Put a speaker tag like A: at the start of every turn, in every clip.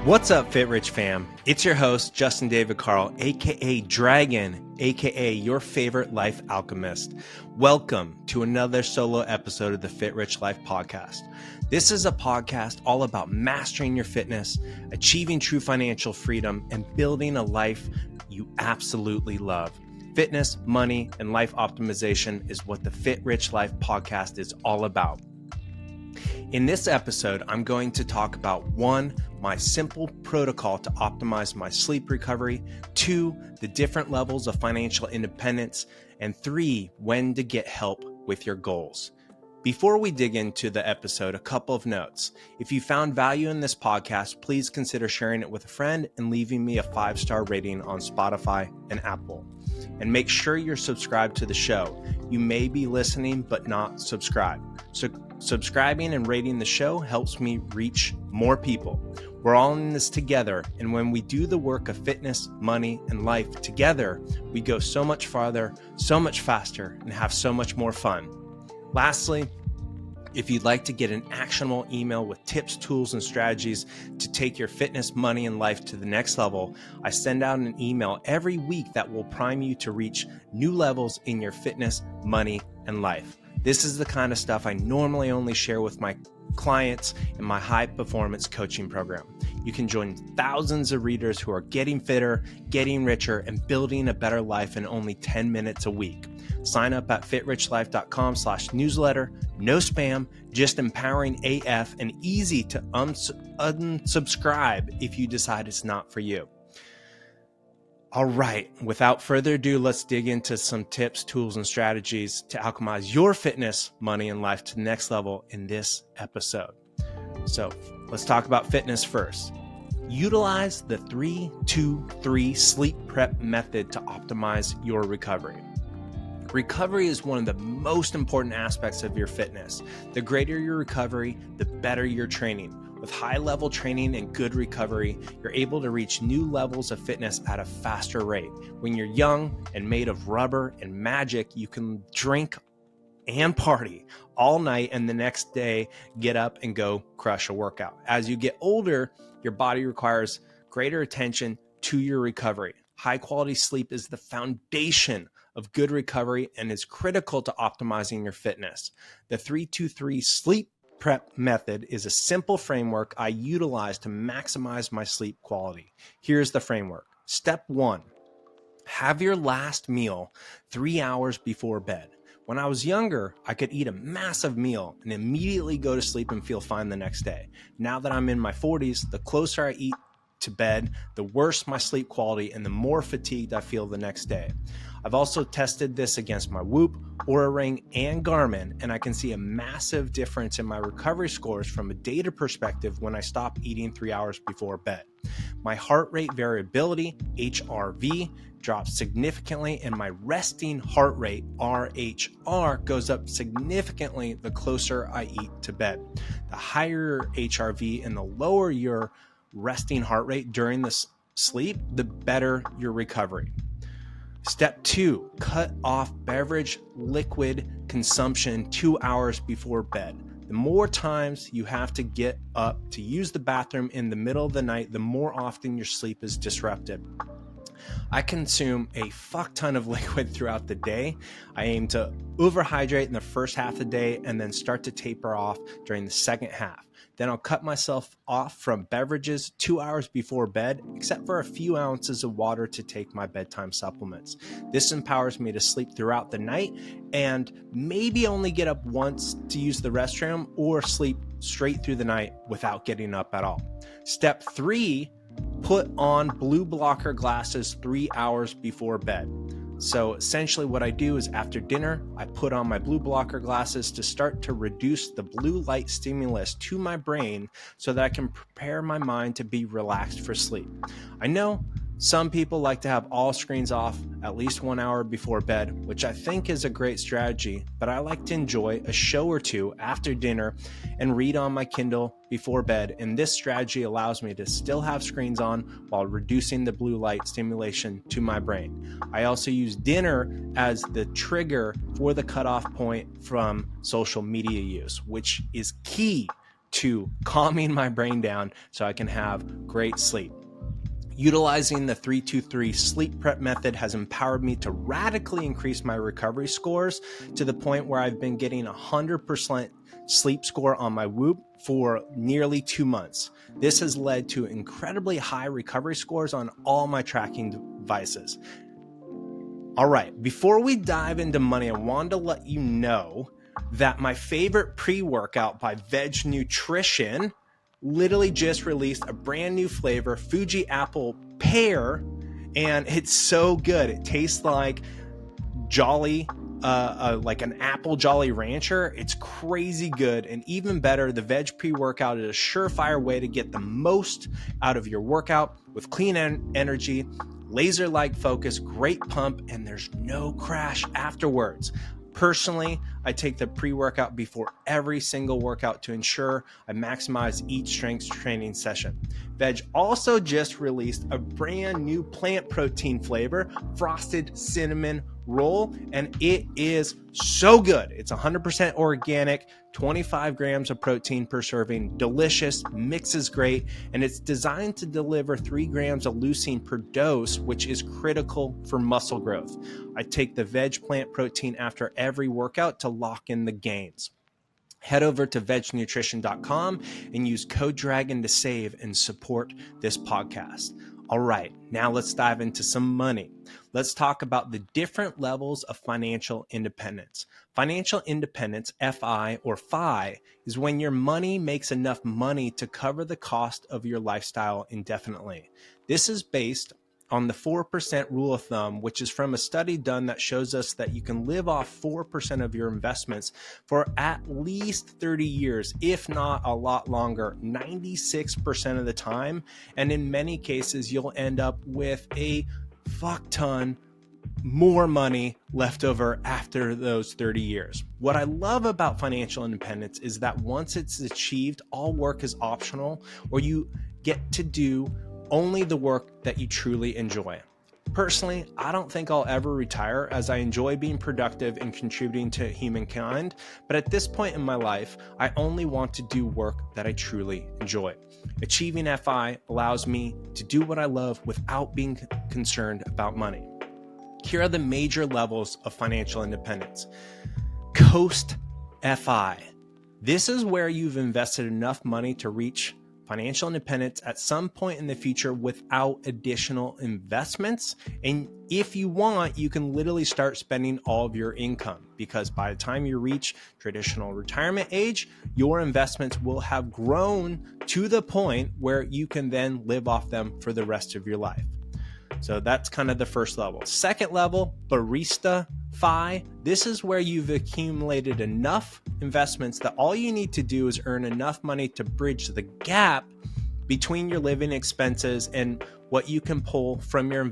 A: What's up, Fit Rich fam? It's your host, Justin David Carl, aka Dragon, aka your favorite life alchemist. Welcome to another solo episode of the Fit Rich Life podcast. This is a podcast all about mastering your fitness, achieving true financial freedom, and building a life you absolutely love. Fitness, money, and life optimization is what the Fit Rich Life podcast is all about. In this episode, I'm going to talk about 1, my simple protocol to optimize my sleep recovery, 2, the different levels of financial independence, and 3, when to get help with your goals. Before we dig into the episode, a couple of notes. If you found value in this podcast, please consider sharing it with a friend and leaving me a 5-star rating on Spotify and Apple. And make sure you're subscribed to the show. You may be listening but not subscribed. So subscribing and rating the show helps me reach more people. We're all in this together, and when we do the work of fitness, money, and life together, we go so much farther, so much faster, and have so much more fun. Lastly, if you'd like to get an actionable email with tips, tools, and strategies to take your fitness, money, and life to the next level, I send out an email every week that will prime you to reach new levels in your fitness, money, and life. This is the kind of stuff I normally only share with my clients in my high performance coaching program. You can join thousands of readers who are getting fitter, getting richer, and building a better life in only 10 minutes a week. Sign up at fitrichlifecom/newsletter. No spam, just empowering AF, and easy to unsubscribe if you decide it's not for you. All right, without further ado, let's dig into some tips, tools, and strategies to alchemize your fitness, money, and life to the next level in this episode. So let's talk about fitness first. Utilize the 3-2-3 sleep prep method to optimize your recovery. Recovery is one of the most important aspects of your fitness. The greater your recovery, the better your training. With high-level training and good recovery, you're able to reach new levels of fitness at a faster rate. When you're young and made of rubber and magic, you can drink and party all night and the next day get up and go crush a workout. As you get older, your body requires greater attention to your recovery. High-quality sleep is the foundation of good recovery and is critical to optimizing your fitness. The 3-2-3 sleep prep method is a simple framework I utilize to maximize my sleep quality. Here's the framework. Step 1, have your last meal 3 hours before bed. When I was younger, I could eat a massive meal and immediately go to sleep and feel fine the next day. Now that I'm in my 40s, the closer I eat to bed, the worse my sleep quality and the more fatigued I feel the next day. I've also tested this against my Whoop, Oura Ring, and Garmin, and I can see a massive difference in my recovery scores from a data perspective when I stop eating 3 hours before bed. My heart rate variability, HRV, drops significantly, and my resting heart rate, RHR, goes up significantly the closer I eat to bed. The higher HRV and the lower your resting heart rate during the sleep, the better your recovery. Step 2, cut off beverage liquid consumption 2 hours before bed. The more times you have to get up to use the bathroom in the middle of the night, the more often your sleep is disrupted. I consume a fuck ton of liquid throughout the day. I aim to overhydrate in the first half of the day and then start to taper off during the second half. Then I'll cut myself off from beverages 2 hours before bed, except for a few ounces of water to take my bedtime supplements. This empowers me to sleep throughout the night and maybe only get up once to use the restroom or sleep straight through the night without getting up at all. Step 3, put on blue blocker glasses 3 hours before bed. So essentially what I do is after dinner, I put on my blue blocker glasses to start to reduce the blue light stimulus to my brain so that I can prepare my mind to be relaxed for sleep. I know some people like to have all screens off at least 1 hour before bed, which I think is a great strategy, but I like to enjoy a show or two after dinner and read on my Kindle before bed, and this strategy allows me to still have screens on while reducing the blue light stimulation to my brain. I also use dinner as the trigger for the cutoff point from social media use, which is key to calming my brain down so I can have great sleep. Utilizing the 3-2-3 sleep prep method has empowered me to radically increase my recovery scores to the point where I've been getting 100% sleep score on my Whoop for nearly 2 months. This has led to incredibly high recovery scores on all my tracking devices. All right, before we dive into money, I wanted to let you know that my favorite pre-workout by Veg Nutrition literally just released a brand new flavor, Fuji Apple Pear, and it's so good. It tastes like Jolly, like an apple Jolly Rancher. It's crazy good, and even better, the Veg pre-workout is a surefire way to get the most out of your workout with clean energy, laser-like focus, great pump, and there's no crash afterwards. Personally, I take the pre-workout before every single workout to ensure I maximize each strength training session. Veg also just released a brand new plant protein flavor, Frosted Cinnamon Roll, and it is so good. It's 100% organic, 25 grams of protein per serving, delicious, mixes great, and it's designed to deliver 3 grams of leucine per dose, which is critical for muscle growth. I take the Veg plant protein after every workout to lock in the gains. Head over to vegnutrition.com and use code DRAGON to save and support this podcast. All right, now let's dive into some money. Let's talk about the different levels of financial independence. Financial independence, FI or FI, is when your money makes enough money to cover the cost of your lifestyle indefinitely. This is based on the 4% rule of thumb, which is from a study done that shows us that you can live off 4% of your investments for at least 30 years, if not a lot longer, 96% of the time. And in many cases, you'll end up with a fuck ton more money left over after those 30 years. What I love about financial independence is that once it's achieved, all work is optional, or you get to do only the work that you truly enjoy. Personally, I don't think I'll ever retire, as I enjoy being productive and contributing to humankind, but at this point in my life, I only want to do work that I truly enjoy. Achieving FI allows me to do what I love without being concerned about money. Here are the major levels of financial independence. Coast FI. This is where you've invested enough money to reach financial independence at some point in the future without additional investments. And if you want, you can literally start spending all of your income, because by the time you reach traditional retirement age, your investments will have grown to the point where you can then live off them for the rest of your life. So that's kind of the first level. Second level, Barista FI. This is where you've accumulated enough investments that all you need to do is earn enough money to bridge the gap between your living expenses and what you can pull from your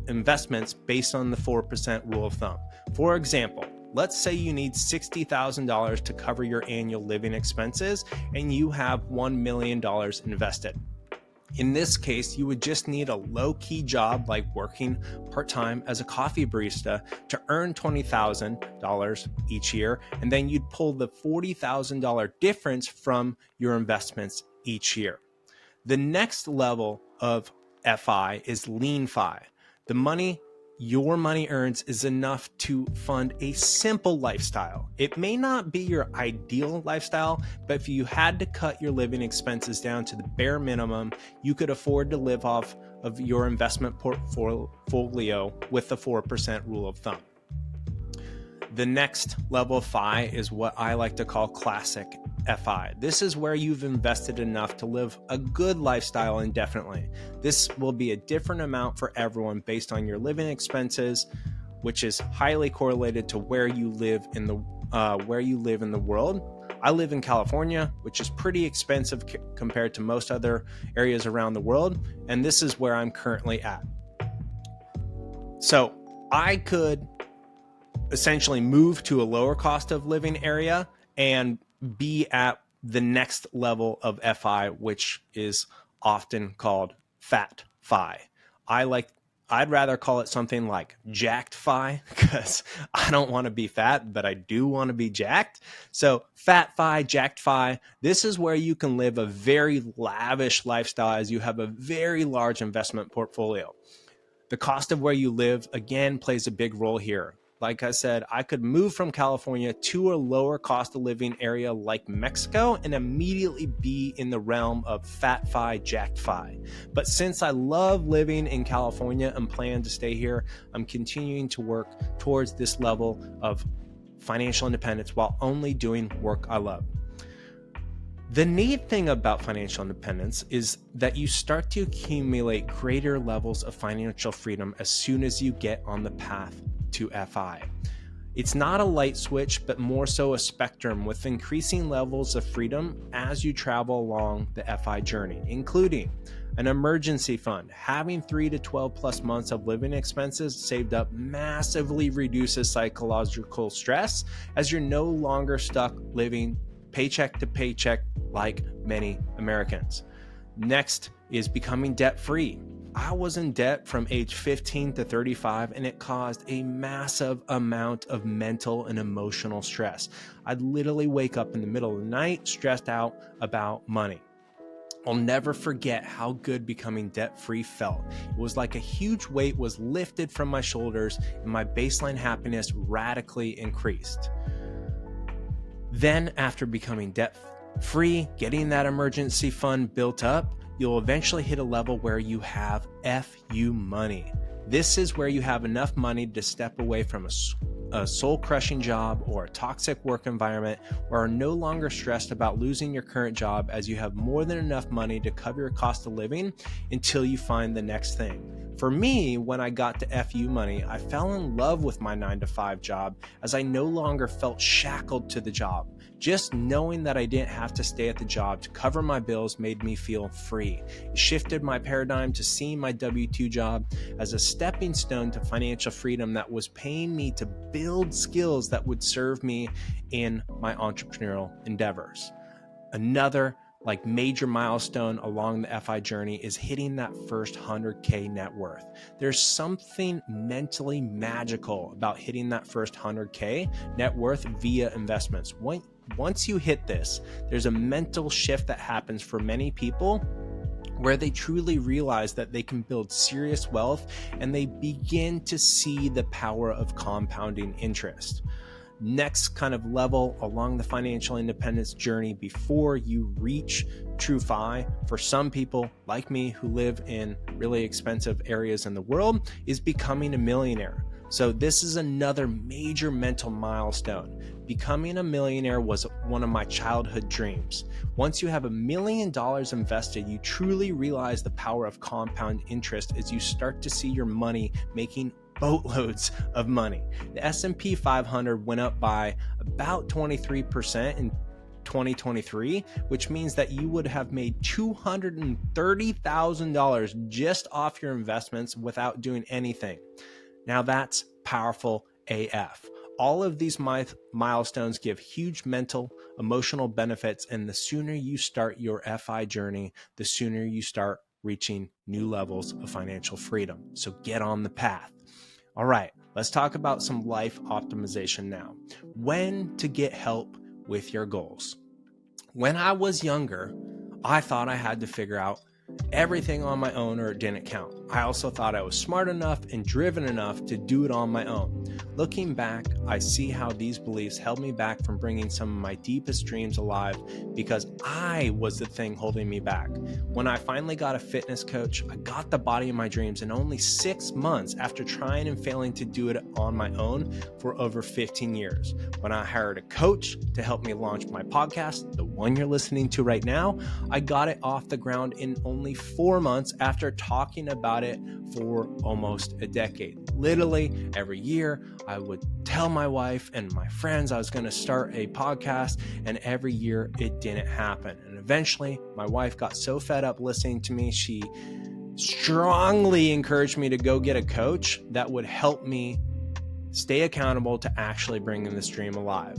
A: investments based on the 4% rule of thumb. For example, let's say you need $60,000 to cover your annual living expenses and you have $1 million invested. In this case, you would just need a low-key job like working part-time as a coffee barista to earn $20,000 each year, and then you'd pull the $40,000 difference from your investments each year. The next level of FI is lean FI. The money your money earns is enough to fund a simple lifestyle. It may not be your ideal lifestyle, but if you had to cut your living expenses down to the bare minimum, you could afford to live off of your investment portfolio with the 4% rule of thumb. The next level of FI is what I like to call classic FI. This is where you've invested enough to live a good lifestyle indefinitely. This will be a different amount for everyone based on your living expenses, which is highly correlated to where you live in the world. I live in California, which is pretty expensive compared to most other areas around the world, and this is where I'm currently at. So I could essentially move to a lower cost of living area and be at the next level of FI, which is often called Fat FI. I like I'd rather call it something like jacked fi, because I don't want to be fat, but I do want to be jacked. So fat fi, jacked fi, this is where you can live a very lavish lifestyle as you have a very large investment portfolio. The cost of where you live, again, plays a big role here. Like I said, I could move from California to a lower cost of living area like Mexico and immediately be in the realm of fat fi, jacked fi. But since I love living in California and plan to stay here, I'm continuing to work towards this level of financial independence while only doing work I love. The neat thing about financial independence is that you start to accumulate greater levels of financial freedom as soon as you get on the path to FI. It's not a light switch, but more so a spectrum with increasing levels of freedom as you travel along the FI journey, including an emergency fund. Having 3 to 12 plus months of living expenses saved up massively reduces psychological stress as you're no longer stuck living paycheck to paycheck like many Americans. Next is becoming debt-free. I was in debt from age 15 to 35, and it caused a massive amount of mental and emotional stress. I'd literally wake up in the middle of the night stressed out about money. I'll never forget how good becoming debt-free felt. It was like a huge weight was lifted from my shoulders and my baseline happiness radically increased. Then after becoming debt-free, getting that emergency fund built up, you'll eventually hit a level where you have FU money. This is where you have enough money to step away from a soul-crushing job or a toxic work environment, or are no longer stressed about losing your current job as you have more than enough money to cover your cost of living until you find the next thing. For me, when I got to FU money, I fell in love with my 9-to-5 job as I no longer felt shackled to the job. Just knowing that I didn't have to stay at the job to cover my bills made me feel free. It shifted my paradigm to seeing my W-2 job as a stepping stone to financial freedom that was paying me to build skills that would serve me in my entrepreneurial endeavors. Another major milestone along the FI journey is hitting that first 100K net worth. There's something mentally magical about hitting that first 100K net worth via investments. Once you hit this, there's a mental shift that happens for many people where they truly realize that they can build serious wealth and they begin to see the power of compounding interest. Next kind of level along the financial independence journey before you reach true FI, for some people like me who live in really expensive areas in the world, is becoming a millionaire. So this is another major mental milestone. Becoming a millionaire was one of my childhood dreams. Once you have $1 million invested, you truly realize the power of compound interest as you start to see your money making boatloads of money. The S&P 500 went up by about 23% in 2023, which means that you would have made $230,000 just off your investments without doing anything. Now that's powerful AF. All of these milestones give huge mental, emotional benefits, and the sooner you start your FI journey, the sooner you start reaching new levels of financial freedom. So get on the path. All right, let's talk about some life optimization now. When to get help with your goals. When I was younger, I thought I had to figure out everything on my own or it didn't count. I also thought I was smart enough and driven enough to do it on my own. Looking back, I see how these beliefs held me back from bringing some of my deepest dreams alive because I was the thing holding me back. When I finally got a fitness coach, I got the body of my dreams in only 6 months after trying and failing to do it on my own for over 15 years. When I hired a coach to help me launch my podcast, the one you're listening to right now, I got it off the ground in only 4 months after talking about it for almost a decade. Literally every year, I would tell my wife and my friends I was going to start a podcast, and every year it didn't happen. And eventually, my wife got so fed up listening to me, she strongly encouraged me to go get a coach that would help me stay accountable to actually bringing this dream alive.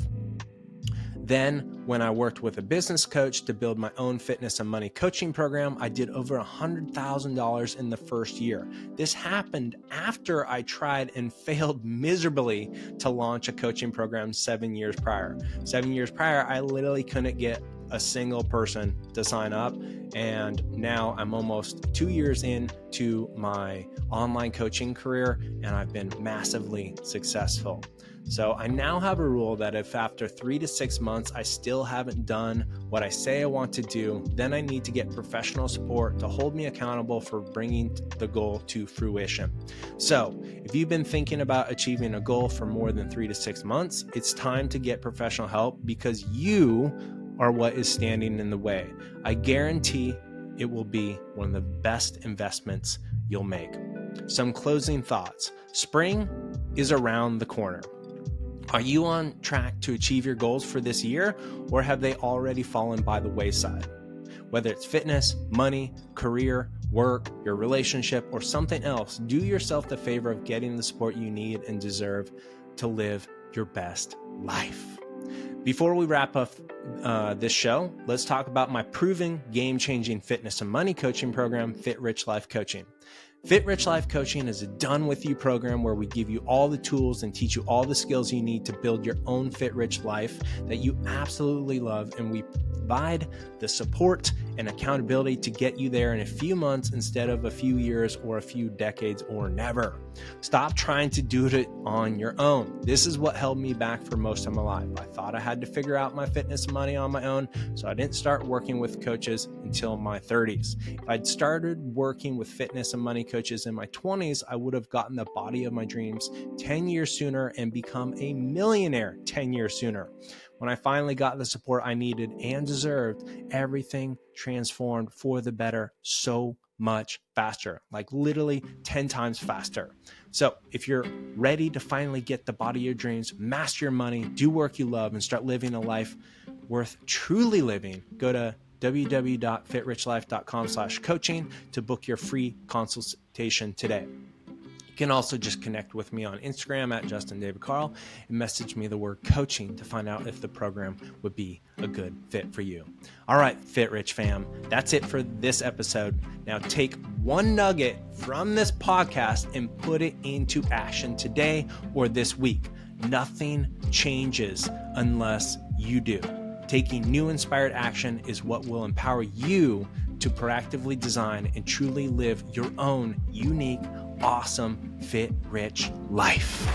A: Then When I worked with a business coach to build my own fitness and money coaching program, I did over $100,000 in the first year. This happened after I tried and failed miserably to launch a coaching program 7 years prior. 7 years prior, I literally couldn't get a single person to sign up. And now I'm almost 2 years into my online coaching career, and I've been massively successful. So I now have a rule that if after 3 to 6 months I still haven't done what I say I want to do, then I need to get professional support to hold me accountable for bringing the goal to fruition. So if you've been thinking about achieving a goal for more than 3 to 6 months, it's time to get professional help, because you are what is standing in the way. I guarantee it will be one of the best investments you'll make. Some closing thoughts. Spring is around the corner. Are you on track to achieve your goals for this year, or have they already fallen by the wayside? Whether it's fitness, money, career, work, your relationship, or something else, do yourself the favor of getting the support you need and deserve to live your best life. Before we wrap up this show, let's talk about my proven game-changing fitness and money coaching program, Fit Rich Life Coaching. Fit Rich Life Coaching is a done-with-you program where we give you all the tools and teach you all the skills you need to build your own fit rich life that you absolutely love, and we provide the support and accountability to get you there in a few months instead of a few years or a few decades or never. Stop trying to do it on your own. This is what held me back for most of my life. I thought I had to figure out my fitness and money on my own, so I didn't start working with coaches until my 30s. If I'd started working with fitness and money coaches in my 20s, I would have gotten the body of my dreams 10 years sooner and become a millionaire 10 years sooner. When I finally got the support I needed and deserved, everything transformed for the better so much faster, like literally 10 times faster. So if you're ready to finally get the body of your dreams, master your money, do work you love, and start living a life worth truly living, go to www.fitrichlifecom/coaching to book your free consultation today. You can also just connect with me on Instagram at Justin David Carl and message me the word coaching to find out if the program would be a good fit for you. All right, Fit Rich fam, that's it for this episode. Now take one nugget from this podcast and put it into action today or this week. Nothing changes unless you do. Taking new inspired action is what will empower you to proactively design and truly live your own unique, awesome, fit, rich life.